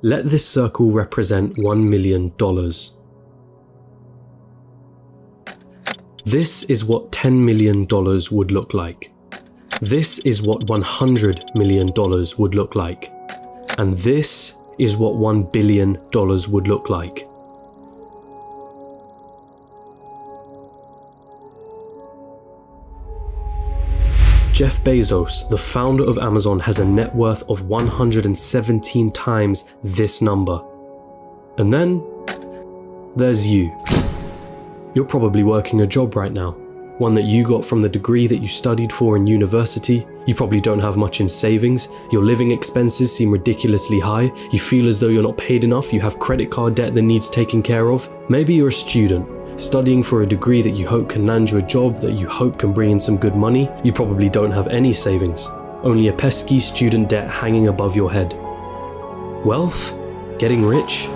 Let this circle represent $1 million. This is what $10 million would look like. This is what $100 million would look like. And this is what $1 billion would look like. Jeff Bezos, the founder of Amazon, has a net worth of 117 times this number. And then there's you. You're probably working a job right now, one that you got from the degree that you studied for in university. You probably don't have much in savings, your living expenses seem ridiculously high, you feel as though you're not paid enough, you have credit card debt that needs taken care of. Maybe you're a student, studying for a degree that you hope can land you a job that you hope can bring in some good money. You probably don't have any savings, only a pesky student debt hanging above your head. Wealth? Getting rich?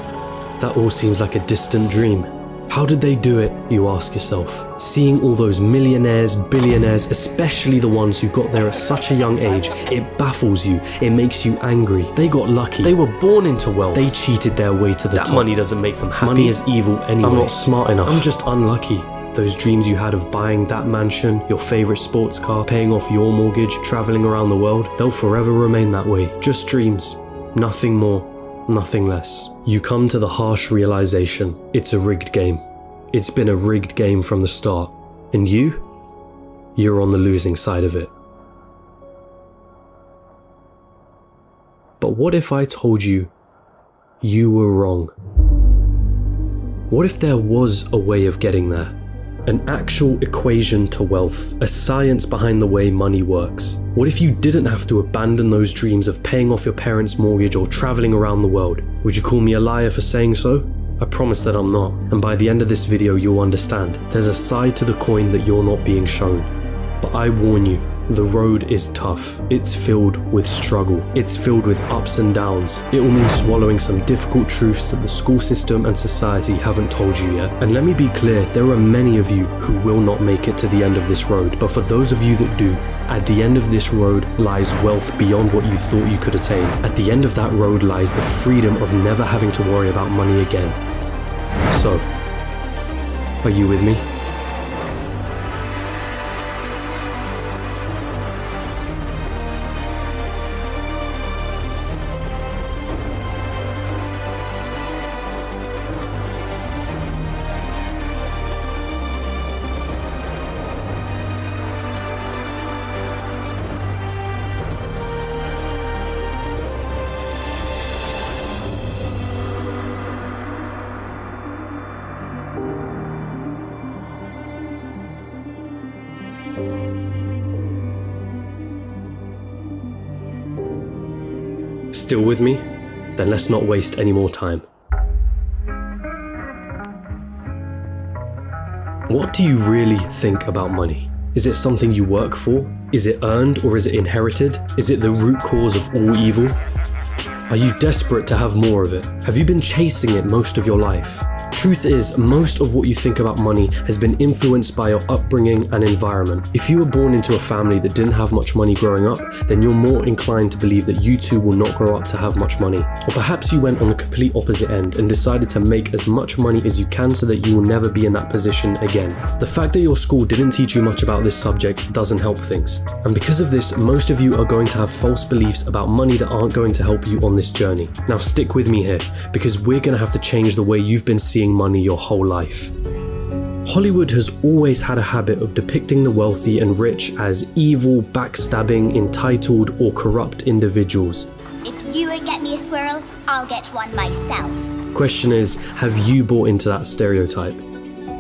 That all seems like a distant dream. How did they do it, you ask yourself? Seeing all those millionaires, billionaires, especially the ones who got there at such a young age, it baffles you, it makes you angry. They got lucky, they were born into wealth, they cheated their way to the top. That money doesn't make them happy. Money is evil anyway. I'm not smart enough, I'm just unlucky. Those dreams you had of buying that mansion, your favorite sports car, paying off your mortgage, traveling around the world, they'll forever remain that way. Just dreams, nothing more. Nothing less. You come to the harsh realization, it's a rigged game. It's been a rigged game from the start. And you're on the losing side of it. But what if I told you you were wrong? What if there was a way of getting there? An actual equation to wealth, a science behind the way money works. What if you didn't have to abandon those dreams of paying off your parents' mortgage or traveling around the world? Would you call me a liar for saying so? I promise that I'm not, and by the end of this video you'll understand. There's a side to the coin that you're not being shown. But I warn you, the road is tough. It's filled with struggle. It's filled with ups and downs. It will mean swallowing some difficult truths that the school system and society haven't told you yet. And let me be clear, there are many of you who will not make it to the end of this road. But for those of you that do, at the end of this road lies wealth beyond what you thought you could attain. At the end of that road lies the freedom of never having to worry about money again. So, are you with me? Still with me? Then let's not waste any more time. What do you really think about money? Is it something you work for? Is it earned or is it inherited? Is it the root cause of all evil? Are you desperate to have more of it? Have you been chasing it most of your life? Truth is, most of what you think about money has been influenced by your upbringing and environment. If you were born into a family that didn't have much money growing up, then you're more inclined to believe that you too will not grow up to have much money. Or perhaps you went on the complete opposite end and decided to make as much money as you can so that you will never be in that position again. The fact that your school didn't teach you much about this subject doesn't help things. And because of this, most of you are going to have false beliefs about money that aren't going to help you on this journey. Now stick with me here, because we're going to have to change the way you've been seeing money your whole life. Hollywood has always had a habit of depicting the wealthy and rich as evil, backstabbing, entitled, or corrupt individuals. If you won't get me a squirrel, I'll get one myself. Question is, have you bought into that stereotype?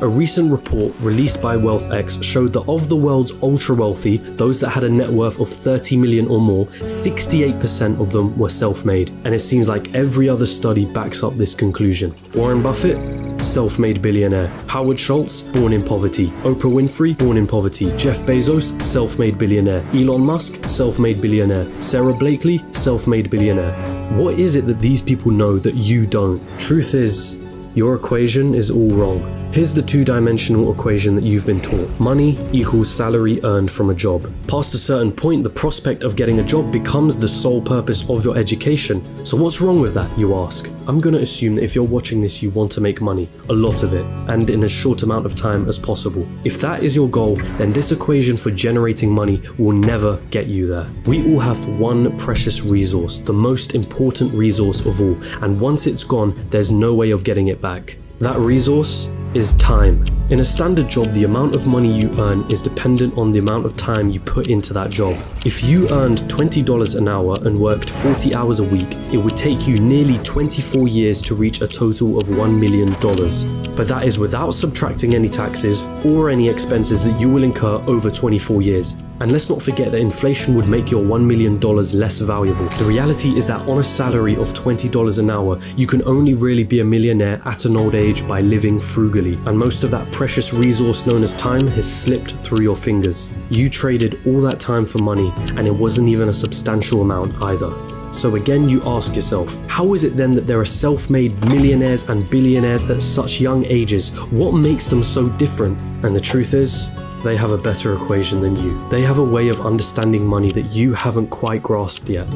A recent report released by WealthX showed that of the world's ultra-wealthy, those that had a net worth of 30 million or more, 68% of them were self-made. And it seems like every other study backs up this conclusion. Warren Buffett? Self-made billionaire. Howard Schultz? Born in poverty. Oprah Winfrey? Born in poverty. Jeff Bezos? Self-made billionaire. Elon Musk? Self-made billionaire. Sarah Blakely? Self-made billionaire. What is it that these people know that you don't? Truth is, your equation is all wrong. Here's the two-dimensional equation that you've been taught. Money equals salary earned from a job. Past a certain point, the prospect of getting a job becomes the sole purpose of your education. So what's wrong with that, you ask? I'm gonna assume that if you're watching this, you want to make money, a lot of it, and in as short amount of time as possible. If that is your goal, then this equation for generating money will never get you there. We all have one precious resource, the most important resource of all, and once it's gone, there's no way of getting it back. That resource is time. In a standard job, the amount of money you earn is dependent on the amount of time you put into that job. If you earned $20 an hour and worked 40 hours a week, it would take you nearly 24 years to reach a total of $1 million. But that is without subtracting any taxes or any expenses that you will incur over 24 years. And let's not forget that inflation would make your $1 million less valuable. The reality is that on a salary of $20 an hour, you can only really be a millionaire at an old age by living frugally. And most of that precious resource known as time has slipped through your fingers. You traded all that time for money, and it wasn't even a substantial amount either. So again, you ask yourself, how is it then that there are self-made millionaires and billionaires at such young ages? What makes them so different? And the truth is, they have a better equation than you. They have a way of understanding money that you haven't quite grasped yet.